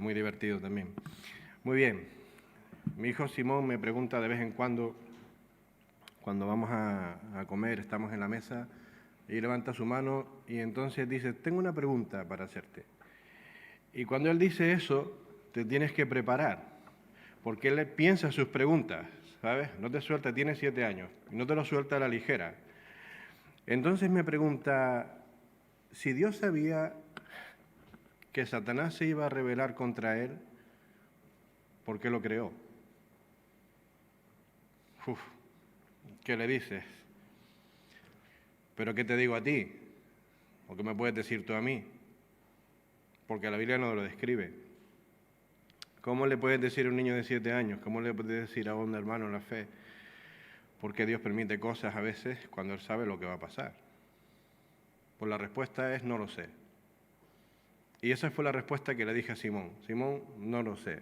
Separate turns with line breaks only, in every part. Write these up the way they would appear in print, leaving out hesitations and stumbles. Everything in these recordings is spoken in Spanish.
muy divertido también. Muy bien. Mi hijo Simón me pregunta de vez en cuando vamos a comer, estamos en la mesa, y levanta su mano y entonces dice, tengo una pregunta para hacerte. Y cuando él dice eso, te tienes que preparar, porque él piensa sus preguntas, ¿sabes? No te suelta, tiene 7 años, y no te lo suelta a la ligera. Entonces me pregunta, si Dios sabía que Satanás se iba a rebelar contra él, ¿por qué lo creó? Uf, ¿qué le dices? ¿Pero qué te digo a ti? ¿O qué me puedes decir tú a mí? Porque la Biblia no lo describe. ¿Cómo le puedes decir a un niño de 7 años? ¿Cómo le puedes decir a un hermano en la fe? Porque Dios permite cosas a veces cuando Él sabe lo que va a pasar. Pues la respuesta es no lo sé. Y esa fue la respuesta que le dije a Simón. Simón, no lo sé.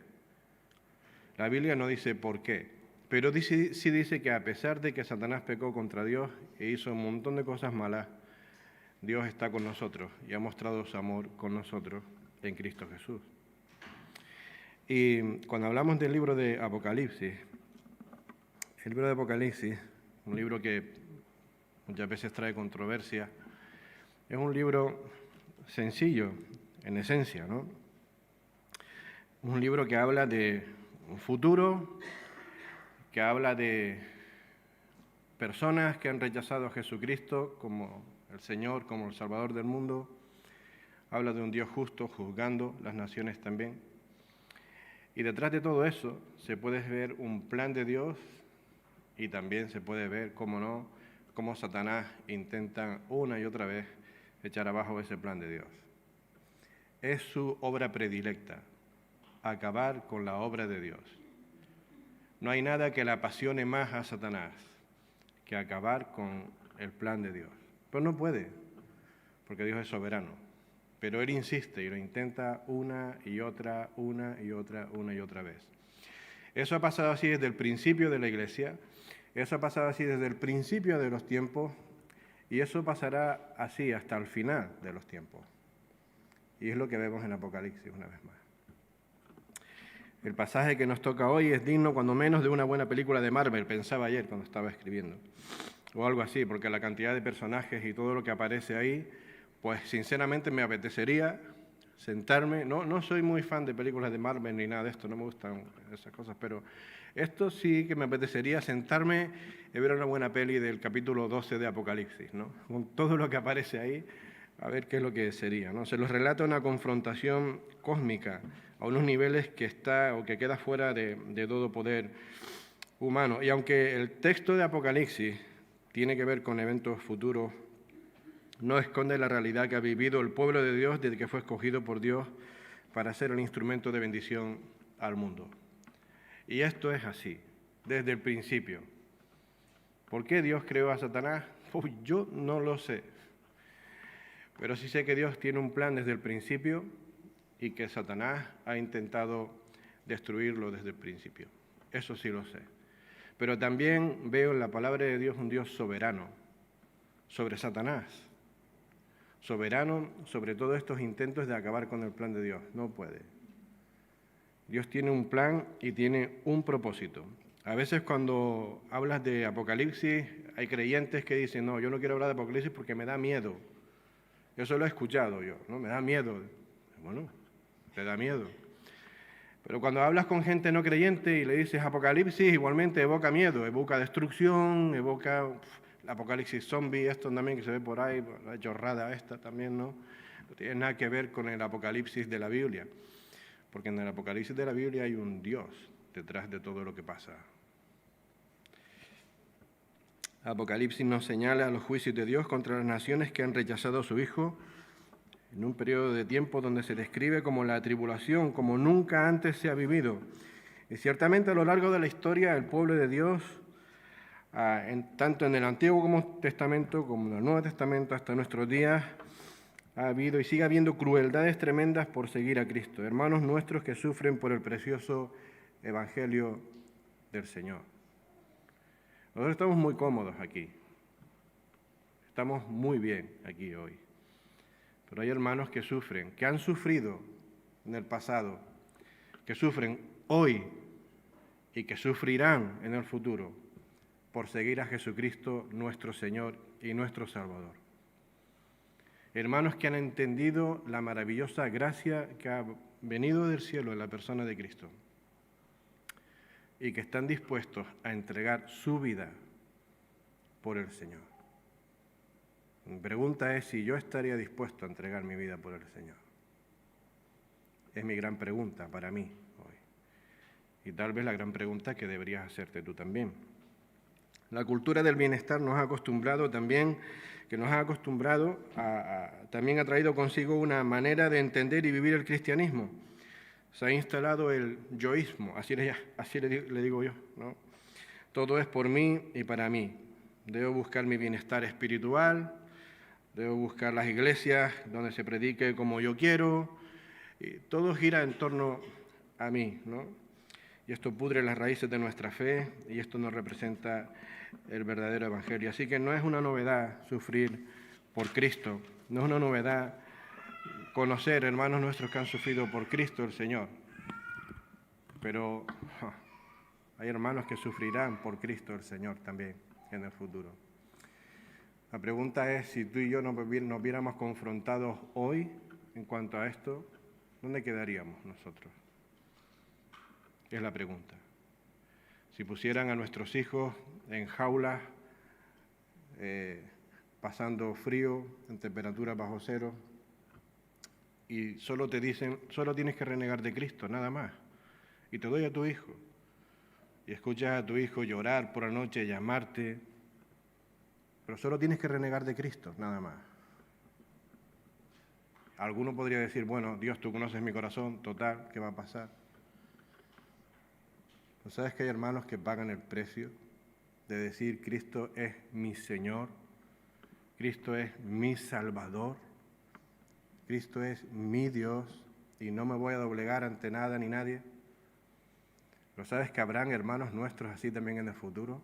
La Biblia no dice por qué, pero sí dice que a pesar de que Satanás pecó contra Dios e hizo un montón de cosas malas, Dios está con nosotros y ha mostrado su amor con nosotros en Cristo Jesús. Y cuando hablamos del libro de Apocalipsis, el libro de Apocalipsis, un libro que muchas veces trae controversia, es un libro sencillo, en esencia, ¿no? Un libro que habla de un futuro, que habla de personas que han rechazado a Jesucristo como el Señor, como el Salvador del mundo. Habla de un Dios justo juzgando las naciones también. Y detrás de todo eso se puede ver un plan de Dios y también se puede ver, cómo no, cómo Satanás intenta una y otra vez echar abajo ese plan de Dios. Es su obra predilecta, acabar con la obra de Dios. No hay nada que le apasione más a Satanás que acabar con el plan de Dios. Pero no puede, porque Dios es soberano. Pero Él insiste y lo intenta una y otra vez. Eso ha pasado así desde el principio de la Iglesia, eso ha pasado así desde el principio de los tiempos, y eso pasará así hasta el final de los tiempos. Y es lo que vemos en Apocalipsis una vez más. El pasaje que nos toca hoy es digno cuando menos de una buena película de Marvel, pensaba ayer cuando estaba escribiendo, o algo así, porque la cantidad de personajes y todo lo que aparece ahí, pues sinceramente me apetecería sentarme, no soy muy fan de películas de Marvel ni nada de esto, no me gustan esas cosas, pero esto sí que me apetecería sentarme y ver una buena peli del capítulo 12 de Apocalipsis, ¿no? Con todo lo que aparece ahí, a ver qué es lo que sería, ¿no? Se nos relata una confrontación cósmica a unos niveles que está o que queda fuera de todo poder humano. Y aunque el texto de Apocalipsis tiene que ver con eventos futuros, no esconde la realidad que ha vivido el pueblo de Dios desde que fue escogido por Dios para ser el instrumento de bendición al mundo. Y esto es así, desde el principio. ¿Por qué Dios creó a Satanás? Pues yo no lo sé. Pero sí sé que Dios tiene un plan desde el principio y que Satanás ha intentado destruirlo desde el principio. Eso sí lo sé. Pero también veo en la palabra de Dios un Dios soberano sobre Satanás. Soberano sobre todos estos intentos de acabar con el plan de Dios. No puede. Dios tiene un plan y tiene un propósito. A veces cuando hablas de Apocalipsis, hay creyentes que dicen, no, yo no quiero hablar de Apocalipsis porque me da miedo. Eso lo he escuchado yo, ¿no? Me da miedo. Bueno, te da miedo. Pero cuando hablas con gente no creyente y le dices Apocalipsis, igualmente evoca miedo, evoca destrucción, evoca el Apocalipsis zombie, esto también que se ve por ahí, la chorrada esta también, ¿no? No tiene nada que ver con el Apocalipsis de la Biblia, porque en el Apocalipsis de la Biblia hay un Dios detrás de todo lo que pasa. Apocalipsis nos señala los juicios de Dios contra las naciones que han rechazado a su Hijo en un periodo de tiempo donde se describe como la tribulación, como nunca antes se ha vivido. Y ciertamente a lo largo de la historia el pueblo de Dios, tanto en el Antiguo Testamento como en el Nuevo Testamento hasta nuestros días, ha habido y sigue habiendo crueldades tremendas por seguir a Cristo. Hermanos nuestros que sufren por el precioso Evangelio del Señor. Nosotros estamos muy cómodos aquí. Estamos muy bien aquí hoy. Pero hay hermanos que sufren, que han sufrido en el pasado que sufren hoy y que sufrirán en el futuro por seguir a Jesucristo nuestro Señor y nuestro Salvador. Hermanos que han entendido la maravillosa gracia que ha venido del cielo en la persona de Cristo y que están dispuestos a entregar su vida por el Señor. Mi pregunta es si yo estaría dispuesto a entregar mi vida por el Señor. Es mi gran pregunta para mí hoy. Y tal vez la gran pregunta que deberías hacerte tú también. La cultura del bienestar nos ha acostumbrado también, también ha traído consigo una manera de entender y vivir el cristianismo. Se ha instalado el yoísmo, así le digo yo, ¿no? Todo es por mí y para mí. Debo buscar mi bienestar espiritual, debo buscar las iglesias donde se predique como yo quiero, y todo gira en torno a mí, ¿no? Y esto pudre las raíces de nuestra fe y esto no representa el verdadero evangelio. Así que no es una novedad sufrir por Cristo, no es una novedad conocer hermanos nuestros que han sufrido por Cristo el Señor. Pero hay hermanos que sufrirán por Cristo el Señor también en el futuro. La pregunta es, si tú y yo nos viéramos confrontados hoy en cuanto a esto, ¿dónde quedaríamos nosotros? Es la pregunta. Si pusieran a nuestros hijos en jaulas, pasando frío, en temperaturas bajo cero, y solo te dicen, solo tienes que renegar de Cristo, nada más, y te doy a tu hijo, y escuchas a tu hijo llorar por la noche, llamarte, pero solo tienes que renegar de Cristo, nada más. Alguno podría decir, bueno, Dios, tú conoces mi corazón, total, ¿qué va a pasar? ¿No sabes que hay hermanos que pagan el precio de decir Cristo es mi Señor, Cristo es mi Salvador, Cristo es mi Dios y no me voy a doblegar ante nada ni nadie? ¿No sabes que habrán hermanos nuestros así también en el futuro?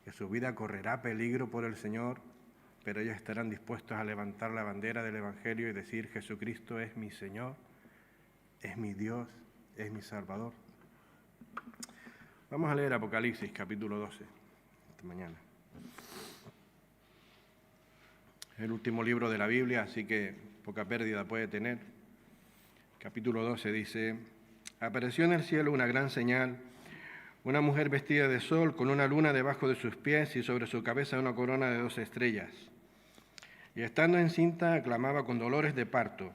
Que su vida correrá peligro por el Señor, pero ellos estarán dispuestos a levantar la bandera del Evangelio y decir Jesucristo es mi Señor, es mi Dios, es mi Salvador. Vamos a leer Apocalipsis, capítulo 12, esta mañana. Es el último libro de la Biblia, así que poca pérdida puede tener. Capítulo 12 dice, apareció en el cielo una gran señal, una mujer vestida de sol con una luna debajo de sus pies y sobre su cabeza una corona de 12 estrellas. Y estando encinta, clamaba con dolores de parto,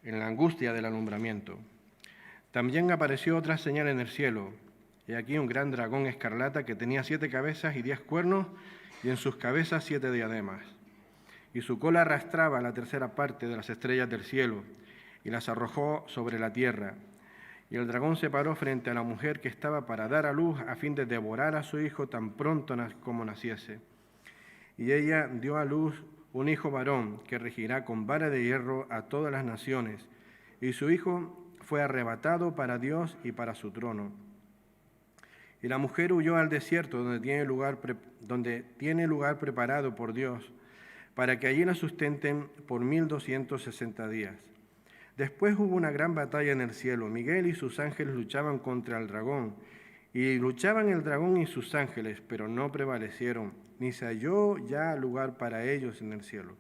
en la angustia del alumbramiento. También apareció otra señal en el cielo, y aquí un gran dragón escarlata que tenía 7 cabezas y 10 cuernos, y en sus cabezas 7 diademas. Y su cola arrastraba la tercera parte de las estrellas del cielo, y las arrojó sobre la tierra. Y el dragón se paró frente a la mujer que estaba para dar a luz a fin de devorar a su hijo tan pronto como naciese. Y ella dio a luz un hijo varón que regirá con vara de hierro a todas las naciones, y su hijo fue arrebatado para Dios y para su trono. Y la mujer huyó al desierto donde tiene lugar preparado por Dios, para que allí la sustenten por 1260 días. Después hubo una gran batalla en el cielo. Miguel y sus ángeles luchaban contra el dragón, y luchaban el dragón y sus ángeles, pero no prevalecieron, ni se halló ya lugar para ellos en el cielo.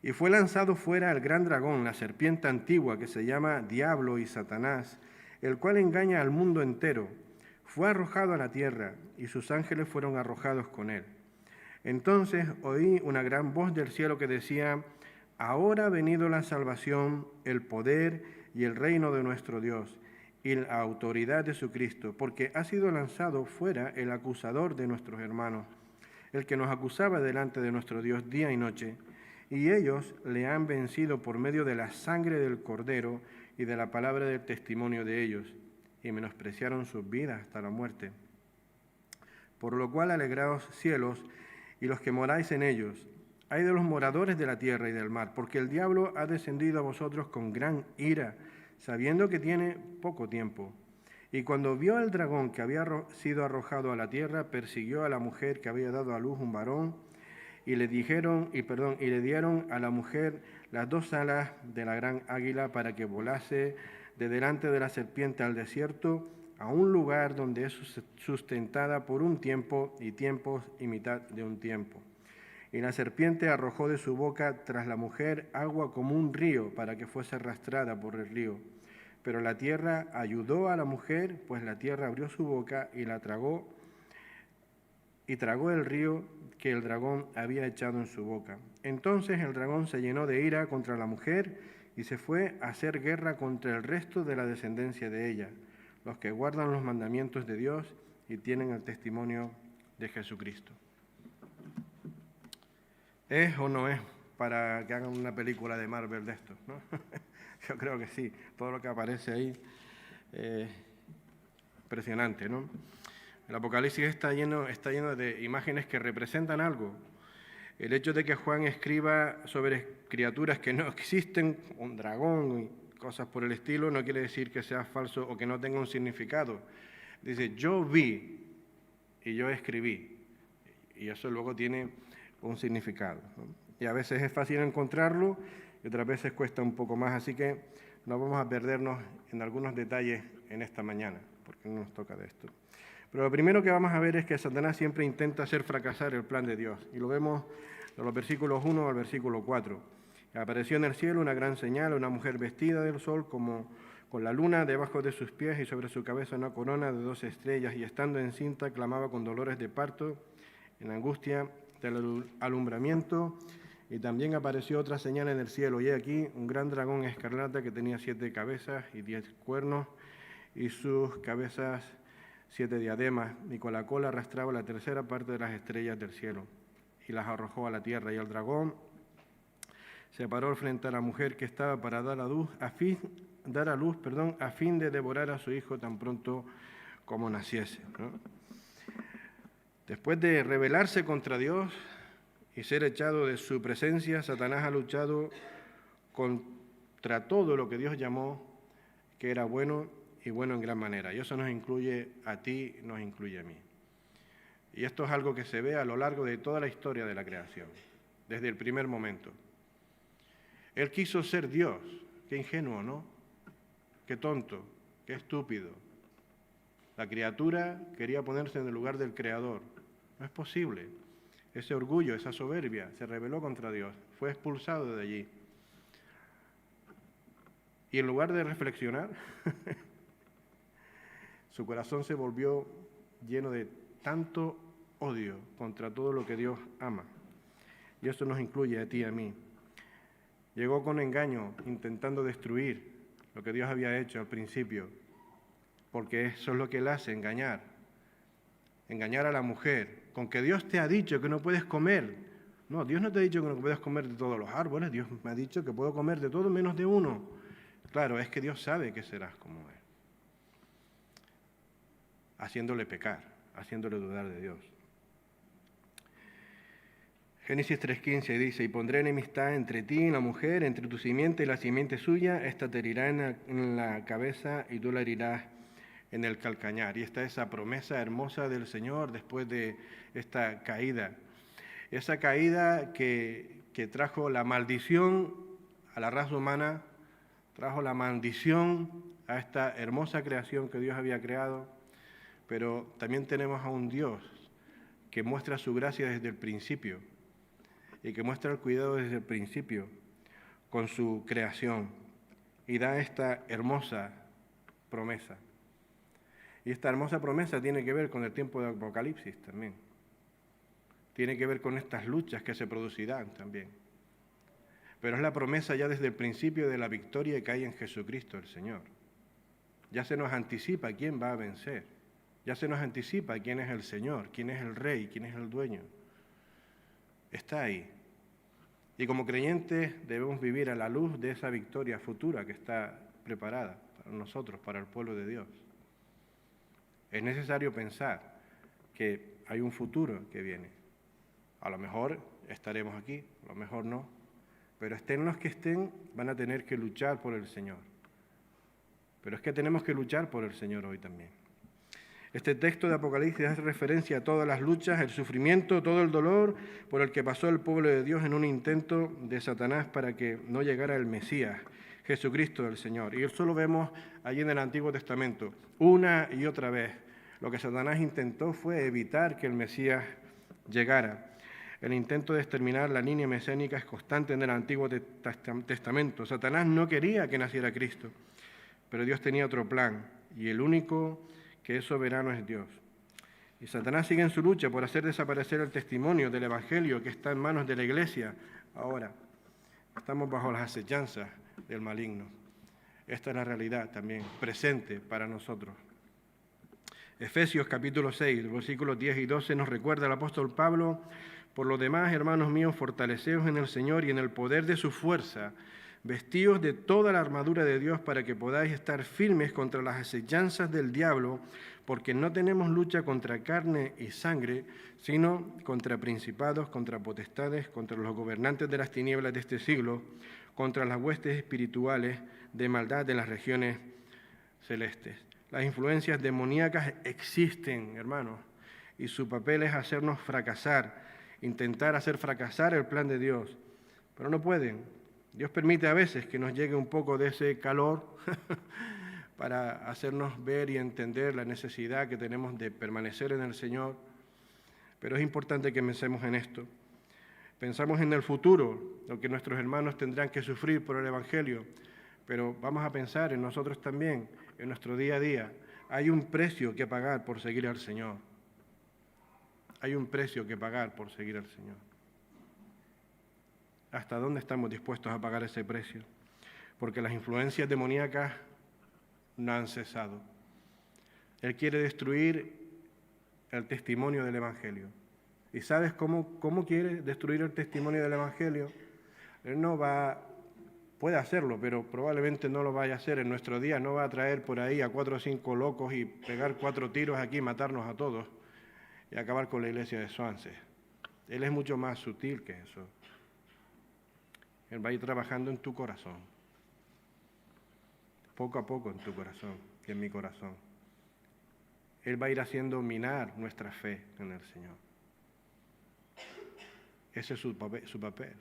Y fue lanzado fuera el gran dragón, la serpiente antigua, que se llama Diablo y Satanás, el cual engaña al mundo entero. Fue arrojado a la tierra, y sus ángeles fueron arrojados con él. Entonces oí una gran voz del cielo que decía, ahora ha venido la salvación, el poder y el reino de nuestro Dios, y la autoridad de su Cristo, porque ha sido lanzado fuera el acusador de nuestros hermanos, el que nos acusaba delante de nuestro Dios día y noche, y ellos le han vencido por medio de la sangre del Cordero y de la palabra del testimonio de ellos, y menospreciaron sus vidas hasta la muerte. Por lo cual alegraos cielos y los que moráis en ellos. Ay de los moradores de la tierra y del mar, porque el diablo ha descendido a vosotros con gran ira, sabiendo que tiene poco tiempo. Y cuando vio al dragón que había sido arrojado a la tierra, persiguió a la mujer que había dado a luz un varón, y le dieron a la mujer las 2 alas de la gran águila para que volase de delante de la serpiente al desierto, a un lugar donde es sustentada por un tiempo y tiempos y mitad de un tiempo. Y la serpiente arrojó de su boca tras la mujer agua como un río para que fuese arrastrada por el río. Pero la tierra ayudó a la mujer, pues la tierra abrió su boca y la tragó, y tragó el río que el dragón había echado en su boca. Entonces el dragón se llenó de ira contra la mujer y se fue a hacer guerra contra el resto de la descendencia de ella, los que guardan los mandamientos de Dios y tienen el testimonio de Jesucristo. ¿Es o no es para que hagan una película de Marvel de esto, ¿no? Yo creo que sí, todo lo que aparece ahí, impresionante, ¿no? El Apocalipsis está lleno de imágenes que representan algo. El hecho de que Juan escriba sobre criaturas que no existen, un dragón y cosas por el estilo, no quiere decir que sea falso o que no tenga un significado. Dice, yo vi y yo escribí, y eso luego tiene un significado, ¿no? Y a veces es fácil encontrarlo y otras veces cuesta un poco más, así que no vamos a perdernos en algunos detalles en esta mañana, porque no nos toca de esto. Pero lo primero que vamos a ver es que Satanás siempre intenta hacer fracasar el plan de Dios, y lo vemos de los versículos 1 al versículo 4. Apareció en el cielo una gran señal, una mujer vestida del sol como con la luna debajo de sus pies y sobre su cabeza una corona de 2 estrellas, y estando encinta clamaba con dolores de parto, en angustia del alumbramiento. Y también apareció otra señal en el cielo, y he aquí un gran dragón escarlata que tenía 7 cabezas y 10 cuernos, y sus cabezas 7 diademas, y con la cola arrastraba la tercera parte de las estrellas del cielo, y las arrojó a la tierra. Y el dragón se paró frente a la mujer que estaba para dar a luz, a fin de devorar a su hijo tan pronto como naciese, ¿no? Después de rebelarse contra Dios y ser echado de su presencia, Satanás ha luchado contra todo lo que Dios llamó que era bueno y bueno en gran manera. Y eso nos incluye a ti, nos incluye a mí. Y esto es algo que se ve a lo largo de toda la historia de la creación, desde el primer momento. Él quiso ser Dios. Qué ingenuo, ¿no? Qué tonto, qué estúpido. La criatura quería ponerse en el lugar del Creador. No es posible. Ese orgullo, esa soberbia, se rebeló contra Dios, fue expulsado de allí. Y en lugar de reflexionar, su corazón se volvió lleno de tanto odio contra todo lo que Dios ama. Y eso nos incluye a ti y a mí. Llegó con engaño, intentando destruir lo que Dios había hecho al principio, porque eso es lo que Él hace, engañar a la mujer, con que Dios te ha dicho que no puedes comer. No, Dios no te ha dicho que no puedes comer de todos los árboles, Dios me ha dicho que puedo comer de todo menos de uno. Claro, es que Dios sabe que serás como Él, haciéndole pecar, haciéndole dudar de Dios. Génesis 3:15 dice, y pondré enemistad entre ti y la mujer, entre tu simiente y la simiente suya, esta te herirá en la cabeza y tú la herirás en el calcañar. Y esta es esa promesa hermosa del Señor después de esta caída. Esa caída que trajo la maldición a la raza humana, trajo la maldición a esta hermosa creación que Dios había creado, pero también tenemos a un Dios que muestra su gracia desde el principio y que muestra el cuidado desde el principio con su creación y da esta hermosa promesa. Y esta hermosa promesa tiene que ver con el tiempo de Apocalipsis también. Tiene que ver con estas luchas que se producirán también. Pero es la promesa ya desde el principio de la victoria que hay en Jesucristo el Señor. Ya se nos anticipa quién va a vencer. Ya se nos anticipa quién es el Señor, quién es el Rey, quién es el dueño. Está ahí. Y como creyentes debemos vivir a la luz de esa victoria futura que está preparada para nosotros, para el pueblo de Dios. Es necesario pensar que hay un futuro que viene. A lo mejor estaremos aquí, a lo mejor no, pero estén los que estén, van a tener que luchar por el Señor. Pero es que tenemos que luchar por el Señor hoy también. Este texto de Apocalipsis hace referencia a todas las luchas, el sufrimiento, todo el dolor por el que pasó el pueblo de Dios en un intento de Satanás para que no llegara el Mesías, Jesucristo el Señor. Y eso lo vemos allí en el Antiguo Testamento, una y otra vez. Lo que Satanás intentó fue evitar que el Mesías llegara. El intento de exterminar la línea mesiánica es constante en el Antiguo Testamento. Satanás no quería que naciera Cristo, pero Dios tenía otro plan, y el único que es soberano es Dios. Y Satanás sigue en su lucha por hacer desaparecer el testimonio del Evangelio que está en manos de la Iglesia. Ahora, estamos bajo las acechanzas del maligno. Esta es la realidad también presente para nosotros. Efesios capítulo 6, versículos 10 y 12 nos recuerda el apóstol Pablo: por lo demás, hermanos míos, fortaleceos en el Señor y en el poder de su fuerza, vestíos de toda la armadura de Dios para que podáis estar firmes contra las acechanzas del diablo, porque no tenemos lucha contra carne y sangre, sino contra principados, contra potestades, contra los gobernantes de las tinieblas de este siglo, contra las huestes espirituales de maldad en las regiones celestes. Las influencias demoníacas existen, hermanos, y su papel es hacernos fracasar, intentar hacer fracasar el plan de Dios, pero no pueden. Dios permite a veces que nos llegue un poco de ese calor para hacernos ver y entender la necesidad que tenemos de permanecer en el Señor, pero es importante que pensemos en esto. Pensamos en el futuro, lo que nuestros hermanos tendrán que sufrir por el Evangelio, pero vamos a pensar en nosotros también, en nuestro día a día. Hay un precio que pagar por seguir al Señor. Hay un precio que pagar por seguir al Señor. ¿Hasta dónde estamos dispuestos a pagar ese precio? Porque las influencias demoníacas no han cesado. Él quiere destruir el testimonio del Evangelio. ¿Y sabes cómo quiere destruir el testimonio del Evangelio? Él puede hacerlo, pero probablemente no lo vaya a hacer en nuestro día. No va a traer por ahí a 4 o 5 locos y pegar 4 tiros aquí y matarnos a todos y acabar con la iglesia de Swansea. Él es mucho más sutil que eso. Él va a ir trabajando en tu corazón, poco a poco en tu corazón, que en mi corazón. Él va a ir haciendo minar nuestra fe en el Señor. Ese es su papel.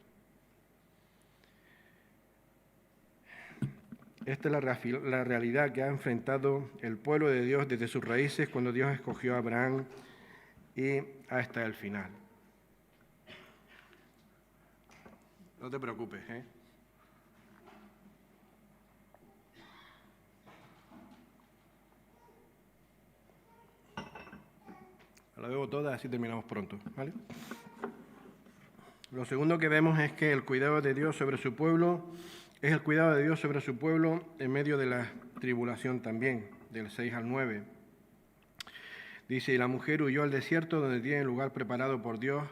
Esta es la realidad que ha enfrentado el pueblo de Dios desde sus raíces cuando Dios escogió a Abraham y hasta el final. No te preocupes, ¿eh? La bebo toda, así terminamos pronto, ¿vale? Lo segundo que vemos es que el cuidado de Dios sobre su pueblo es el cuidado de Dios sobre su pueblo en medio de la tribulación también, del 6 al 9. Dice: y la mujer huyó al desierto donde tiene lugar preparado por Dios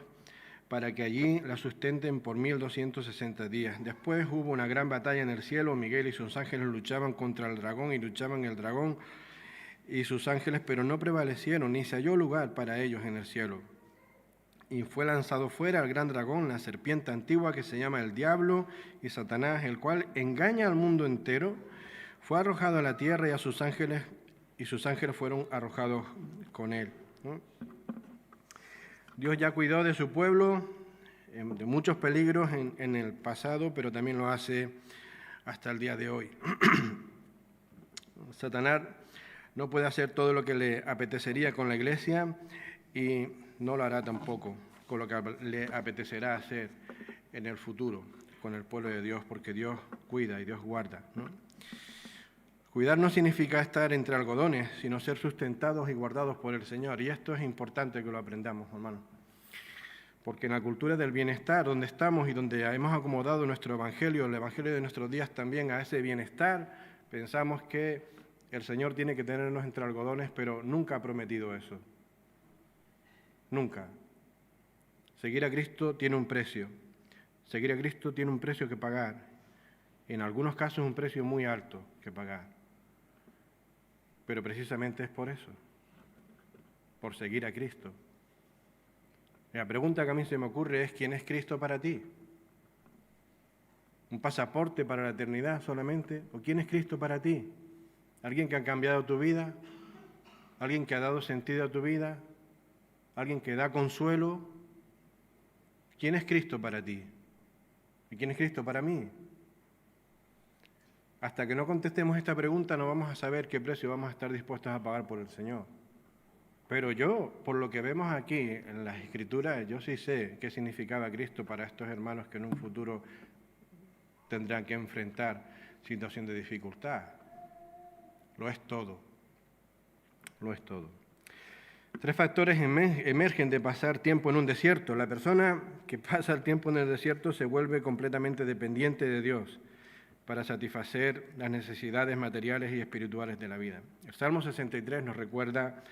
para que allí la sustenten por 1260 días. Después hubo una gran batalla en el cielo. Miguel y sus ángeles luchaban contra el dragón y luchaban el dragón y sus ángeles, pero no prevalecieron, ni se halló lugar para ellos en el cielo. Y fue lanzado fuera el gran dragón, la serpiente antigua que se llama el diablo y Satanás, el cual engaña al mundo entero. Fue arrojado a la tierra y sus ángeles fueron arrojados con él, ¿no? Dios ya cuidó de su pueblo de muchos peligros en el pasado, pero también lo hace hasta el día de hoy. Satanás no puede hacer todo lo que le apetecería con la iglesia y no lo hará tampoco con lo que le apetecerá hacer en el futuro con el pueblo de Dios, porque Dios cuida y Dios guarda, ¿no? Cuidar no significa estar entre algodones, sino ser sustentados y guardados por el Señor. Y esto es importante que lo aprendamos, hermanos. Porque en la cultura del bienestar, donde estamos y donde hemos acomodado nuestro evangelio, el evangelio de nuestros días también a ese bienestar, pensamos que el Señor tiene que tenernos entre algodones, pero nunca ha prometido eso. Nunca. Seguir a Cristo tiene un precio. Seguir a Cristo tiene un precio que pagar. En algunos casos un precio muy alto que pagar. Pero precisamente es por eso, por seguir a Cristo. La pregunta que a mí se me ocurre es: ¿quién es Cristo para ti? ¿Un pasaporte para la eternidad solamente? ¿O quién es Cristo para ti? ¿Alguien que ha cambiado tu vida? alguien que ha dado sentido a tu vida, alguien que da consuelo. ¿Quién es Cristo para ti? ¿Y quién es Cristo para mí? Hasta que no contestemos esta pregunta no vamos a saber qué precio vamos a estar dispuestos a pagar por el Señor. Pero yo, por lo que vemos aquí en las Escrituras, yo sí sé qué significaba Cristo para estos hermanos que en un futuro tendrán que enfrentar situación de dificultad. Lo es todo. Lo es todo. 3 factores emergen de pasar tiempo en un desierto. La persona que pasa el tiempo en el desierto se vuelve completamente dependiente de Dios para satisfacer las necesidades materiales y espirituales de la vida. El Salmo 63 nos recuerda: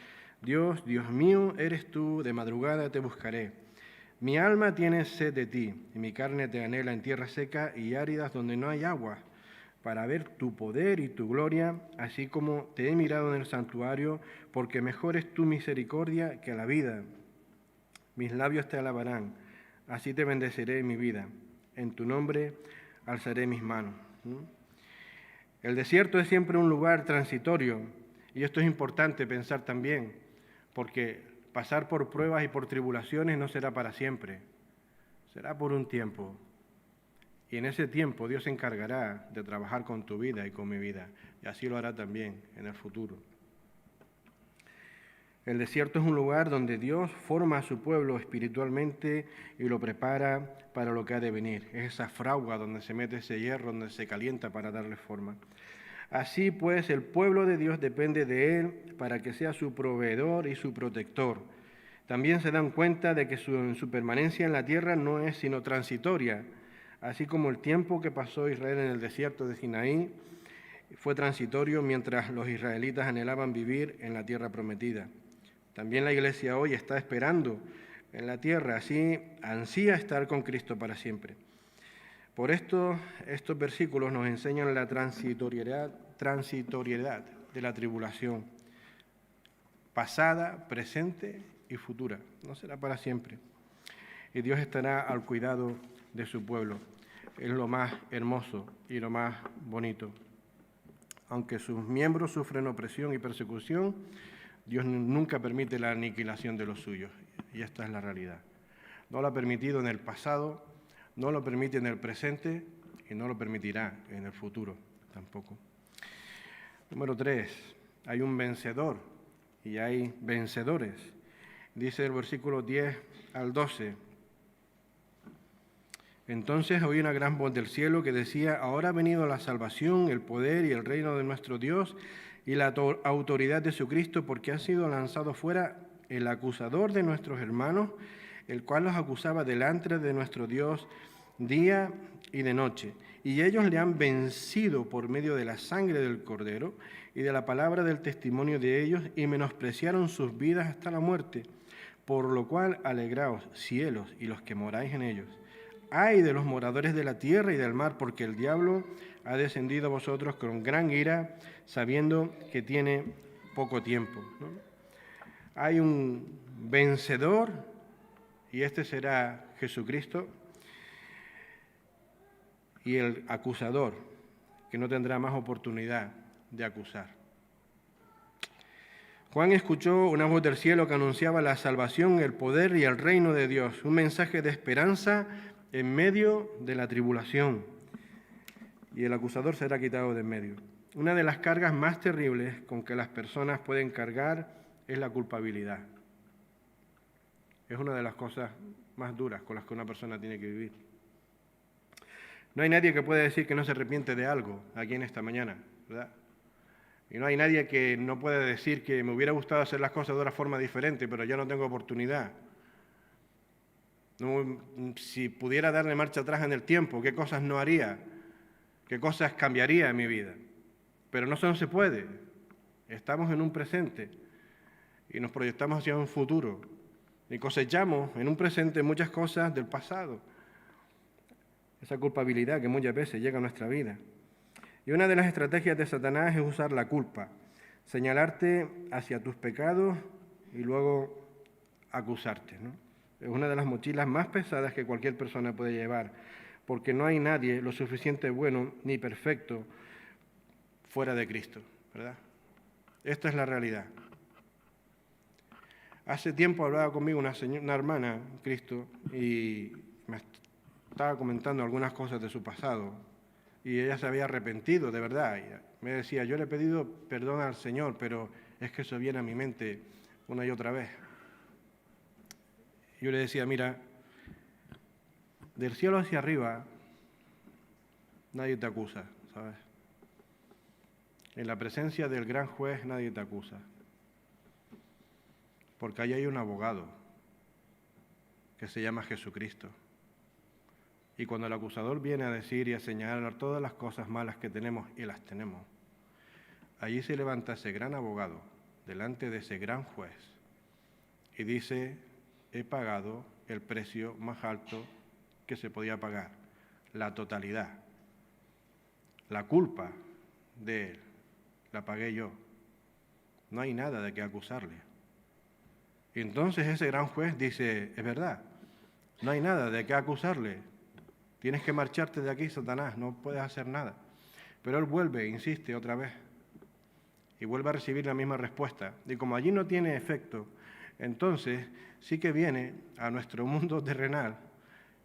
Dios, Dios mío, eres tú, de madrugada te buscaré. Mi alma tiene sed de ti, y mi carne te anhela en tierra seca y áridas donde no hay agua, para ver tu poder y tu gloria, así como te he mirado en el santuario, porque mejor es tu misericordia que la vida. Mis labios te alabarán, así te bendeciré en mi vida. En tu nombre alzaré mis manos. El desierto es siempre un lugar transitorio, y esto es importante pensar también, porque pasar por pruebas y por tribulaciones no será para siempre, será por un tiempo. Y en ese tiempo Dios se encargará de trabajar con tu vida y con mi vida, y así lo hará también en el futuro. El desierto es un lugar donde Dios forma a su pueblo espiritualmente y lo prepara para lo que ha de venir. Es esa fragua donde se mete ese hierro, donde se calienta para darle forma. Así pues, el pueblo de Dios depende de Él para que sea su proveedor y su protector. También se dan cuenta de que su permanencia en la tierra no es sino transitoria, así como el tiempo que pasó Israel en el desierto de Sinaí fue transitorio mientras los israelitas anhelaban vivir en la tierra prometida. También la Iglesia hoy está esperando en la tierra, así ansía estar con Cristo para siempre. Por esto, estos versículos nos enseñan la transitoriedad de la tribulación, pasada, presente y futura. No será para siempre. Y Dios estará al cuidado de su pueblo. Es lo más hermoso y lo más bonito. Aunque sus miembros sufren opresión y persecución, Dios nunca permite la aniquilación de los suyos, y esta es la realidad. No lo ha permitido en el pasado, no lo permite en el presente y no lo permitirá en el futuro tampoco. Número 3, hay un vencedor y hay vencedores. Dice el versículo 10 al 12. Entonces oí una gran voz del cielo que decía: ahora ha venido la salvación, el poder y el reino de nuestro Dios y la autoridad de su Cristo, porque ha sido lanzado fuera el acusador de nuestros hermanos, el cual los acusaba delante de nuestro Dios día y de noche. Y ellos le han vencido por medio de la sangre del Cordero y de la palabra del testimonio de ellos, y menospreciaron sus vidas hasta la muerte. Por lo cual, alegraos, cielos, y los que moráis en ellos. Ay de los moradores de la tierra y del mar, porque el diablo ha descendido a vosotros con gran ira, sabiendo que tiene poco tiempo, ¿no? Hay un vencedor, y este será Jesucristo, y el acusador, que no tendrá más oportunidad de acusar. Juan escuchó una voz del cielo que anunciaba la salvación, el poder y el reino de Dios, un mensaje de esperanza en medio de la tribulación, y el acusador será quitado de en medio. Una de las cargas más terribles con que las personas pueden cargar es la culpabilidad. Es una de las cosas más duras con las que una persona tiene que vivir. No hay nadie que pueda decir que no se arrepiente de algo aquí en esta mañana, ¿verdad? Y no hay nadie que no pueda decir que me hubiera gustado hacer las cosas de una forma diferente, pero ya no tengo oportunidad. No, si pudiera darle marcha atrás en el tiempo, ¿qué cosas no haría? ¿Qué cosas cambiaría en mi vida? Pero no se puede. Estamos en un presente y nos proyectamos hacia un futuro y cosechamos en un presente muchas cosas del pasado. Esa culpabilidad que muchas veces llega a nuestra vida. Y una de las estrategias de Satanás es usar la culpa, señalarte hacia tus pecados y luego acusarte, ¿no? Es una de las mochilas más pesadas que cualquier persona puede llevar, porque no hay nadie lo suficiente bueno ni perfecto fuera de Cristo, ¿verdad? Esta es la realidad. Hace tiempo hablaba conmigo una hermana en Cristo y me estaba comentando algunas cosas de su pasado y ella se había arrepentido, de verdad. Y me decía, yo le he pedido perdón al Señor, pero es que eso viene a mi mente una y otra vez. Yo le decía, mira, del cielo hacia arriba nadie te acusa, ¿sabes? En la presencia del gran juez nadie te acusa. Porque ahí hay un abogado que se llama Jesucristo. Y cuando el acusador viene a decir y a señalar todas las cosas malas que tenemos, y las tenemos, allí se levanta ese gran abogado delante de ese gran juez y dice, he pagado el precio más alto que se podía pagar, la totalidad. La culpa de él la pagué yo. No hay nada de qué acusarle. Y entonces ese gran juez dice, es verdad, no hay nada de qué acusarle. Tienes que marcharte de aquí, Satanás, no puedes hacer nada. Pero él vuelve, insiste otra vez, y vuelve a recibir la misma respuesta. Y como allí no tiene efecto, entonces sí que viene a nuestro mundo terrenal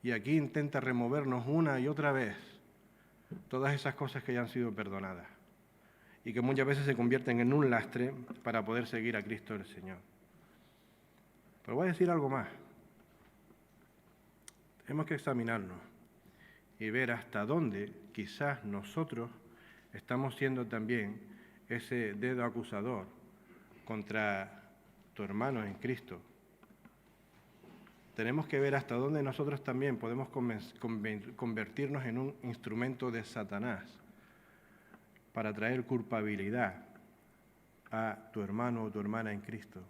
y aquí intenta removernos una y otra vez todas esas cosas que ya han sido perdonadas y que muchas veces se convierten en un lastre para poder seguir a Cristo el Señor. Pero voy a decir algo más. Tenemos que examinarnos y ver hasta dónde quizás nosotros estamos siendo también ese dedo acusador contra tu hermano en Cristo. Tenemos que ver hasta dónde nosotros también podemos convertirnos en un instrumento de Satanás para traer culpabilidad a tu hermano o tu hermana en Cristo.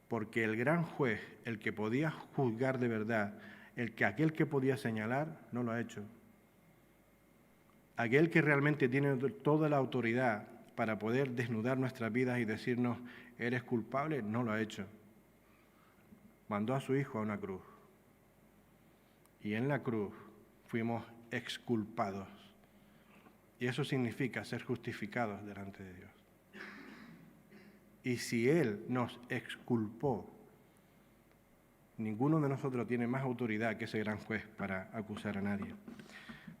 Porque el gran juez, el que podía juzgar de verdad, aquel que podía señalar, no lo ha hecho. Aquel que realmente tiene toda la autoridad para poder desnudar nuestras vidas y decirnos, eres culpable, no lo ha hecho. Mandó a su Hijo a una cruz. Y en la cruz fuimos exculpados. Y eso significa ser justificados delante de Dios. Y si Él nos exculpó, ninguno de nosotros tiene más autoridad que ese gran juez para acusar a nadie.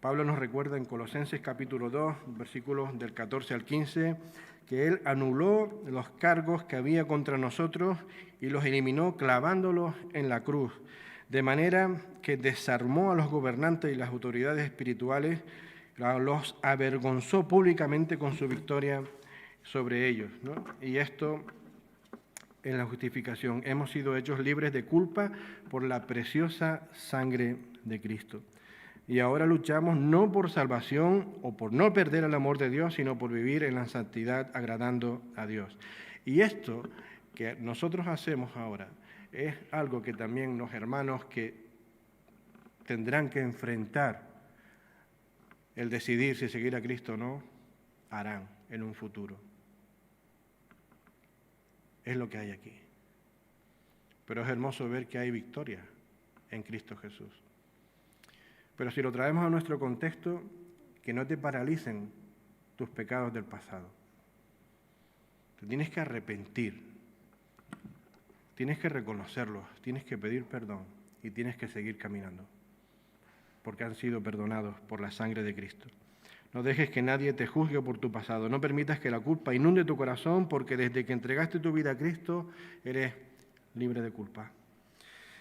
Pablo nos recuerda en Colosenses capítulo 2, versículos del 14 al 15, que Él anuló los cargos que había contra nosotros y los eliminó clavándolos en la cruz, de manera que desarmó a los gobernantes y las autoridades espirituales, los avergonzó públicamente con su victoria sobre ellos, ¿no? Y esto en la justificación. Hemos sido hechos libres de culpa por la preciosa sangre de Cristo. Y ahora luchamos no por salvación o por no perder el amor de Dios, sino por vivir en la santidad agradando a Dios. Y esto que nosotros hacemos ahora es algo que también los hermanos que tendrán que enfrentar el decidir si seguir a Cristo o no, harán en un futuro. Es lo que hay aquí. Pero es hermoso ver que hay victoria en Cristo Jesús. Pero si lo traemos a nuestro contexto, que no te paralicen tus pecados del pasado. Te tienes que arrepentir, tienes que reconocerlos, tienes que pedir perdón y tienes que seguir caminando, porque han sido perdonados por la sangre de Cristo. No dejes que nadie te juzgue por tu pasado. No permitas que la culpa inunde tu corazón, porque desde que entregaste tu vida a Cristo, eres libre de culpa.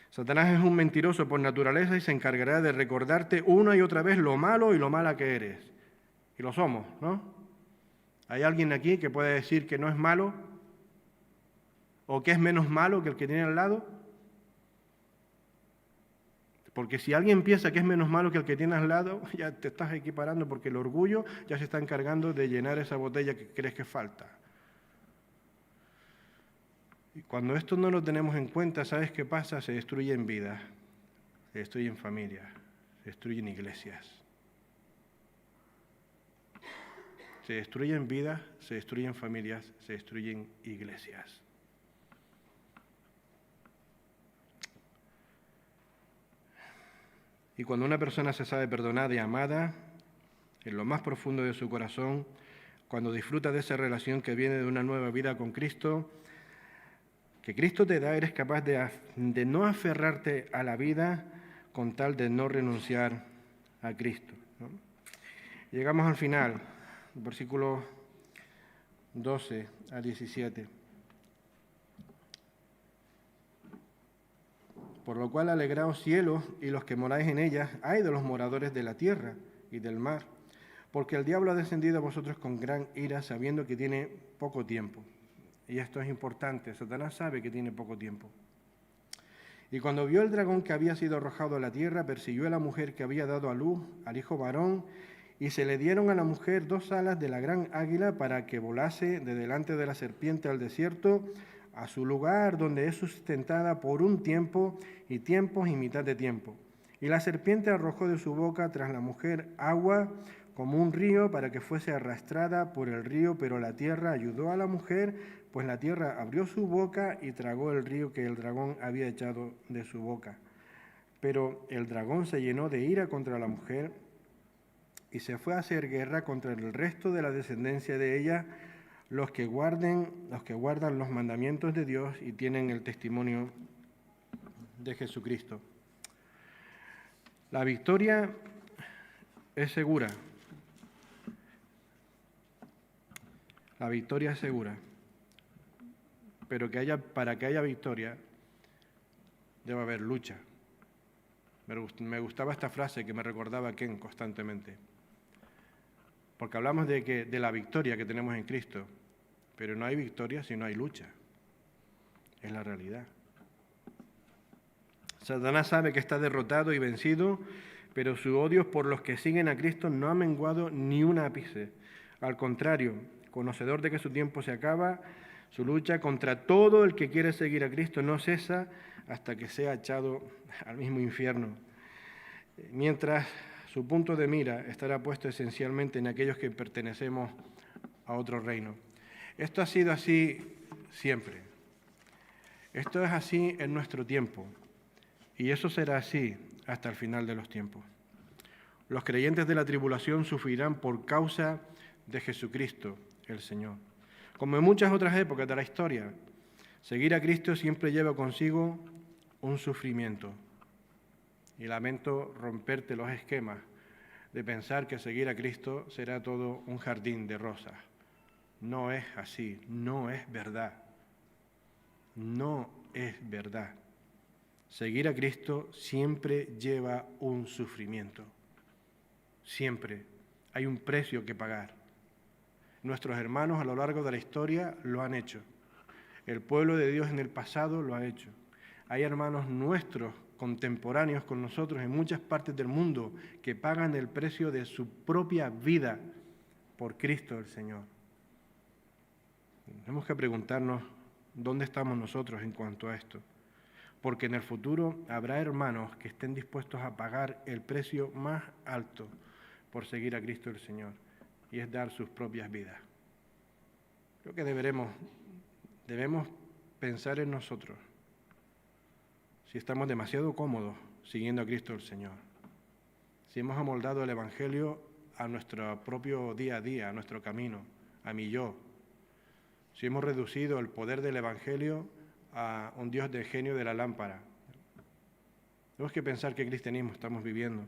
Satanás es un mentiroso por naturaleza y se encargará de recordarte una y otra vez lo malo y lo mala que eres. Y lo somos, ¿no? ¿Hay alguien aquí que puede decir que no es malo? ¿O que es menos malo que el que tiene al lado? Porque si alguien piensa que es menos malo que el que tiene al lado, ya te estás equiparando, porque el orgullo ya se está encargando de llenar esa botella que crees que falta. Y cuando esto no lo tenemos en cuenta, ¿sabes qué pasa? Se destruyen vidas, se destruyen familias, se destruyen iglesias. Se destruyen vidas, se destruyen familias, se destruyen iglesias. Y cuando una persona se sabe perdonada y amada, en lo más profundo de su corazón, cuando disfruta de esa relación que viene de una nueva vida con Cristo, que Cristo te da, eres capaz de no aferrarte a la vida con tal de no renunciar a Cristo, ¿no? Llegamos al final, versículos 12 a 17. Por lo cual alegraos cielos y los que moráis en ellas, ay de los moradores de la tierra y del mar, porque el diablo ha descendido a vosotros con gran ira, sabiendo que tiene poco tiempo. Y esto es importante, Satanás sabe que tiene poco tiempo. Y cuando vio el dragón que había sido arrojado a la tierra, persiguió a la mujer que había dado a luz al hijo varón, y se le dieron a la mujer 2 alas de la gran águila para que volase de delante de la serpiente al desierto, a su lugar donde es sustentada por un tiempo y tiempos y mitad de tiempo. Y la serpiente arrojó de su boca tras la mujer agua como un río para que fuese arrastrada por el río, pero la tierra ayudó a la mujer, pues la tierra abrió su boca y tragó el río que el dragón había echado de su boca. Pero el dragón se llenó de ira contra la mujer y se fue a hacer guerra contra el resto de la descendencia de ella, los que guardan los mandamientos de Dios y tienen el testimonio de Jesucristo. La victoria es segura. La victoria es segura. Pero para que haya victoria debe haber lucha. Me gustaba esta frase que me recordaba Ken constantemente. Porque hablamos de la victoria que tenemos en Cristo, pero no hay victoria si no hay lucha. Es la realidad. Satanás sabe que está derrotado y vencido, pero su odio por los que siguen a Cristo no ha menguado ni un ápice. Al contrario, conocedor de que su tiempo se acaba, su lucha contra todo el que quiere seguir a Cristo no cesa hasta que sea echado al mismo infierno. Mientras su punto de mira estará puesto esencialmente en aquellos que pertenecemos a otro reino. Esto ha sido así siempre. Esto es así en nuestro tiempo. Y eso será así hasta el final de los tiempos. Los creyentes de la tribulación sufrirán por causa de Jesucristo, el Señor. Como en muchas otras épocas de la historia, seguir a Cristo siempre lleva consigo un sufrimiento. Y lamento romperte los esquemas de pensar que seguir a Cristo será todo un jardín de rosas. No es así, no es verdad. No es verdad. Seguir a Cristo siempre lleva un sufrimiento. Siempre. Hay un precio que pagar. Nuestros hermanos a lo largo de la historia lo han hecho. El pueblo de Dios en el pasado lo ha hecho. Hay hermanos nuestros contemporáneos con nosotros en muchas partes del mundo que pagan el precio de su propia vida por Cristo el Señor. Tenemos que preguntarnos dónde estamos nosotros en cuanto a esto, porque en el futuro habrá hermanos que estén dispuestos a pagar el precio más alto por seguir a Cristo el Señor, y es dar sus propias vidas. Creo que debemos pensar en nosotros, si estamos demasiado cómodos siguiendo a Cristo el Señor, si hemos amoldado el Evangelio a nuestro propio día a día, a nuestro camino, a mi yo, si hemos reducido el poder del Evangelio a un Dios del genio de la lámpara. Tenemos que pensar qué cristianismo estamos viviendo.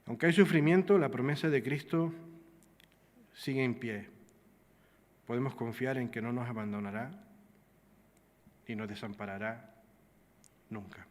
Aunque hay sufrimiento, la promesa de Cristo sigue en pie. Podemos confiar en que no nos abandonará y nos desamparará nunca.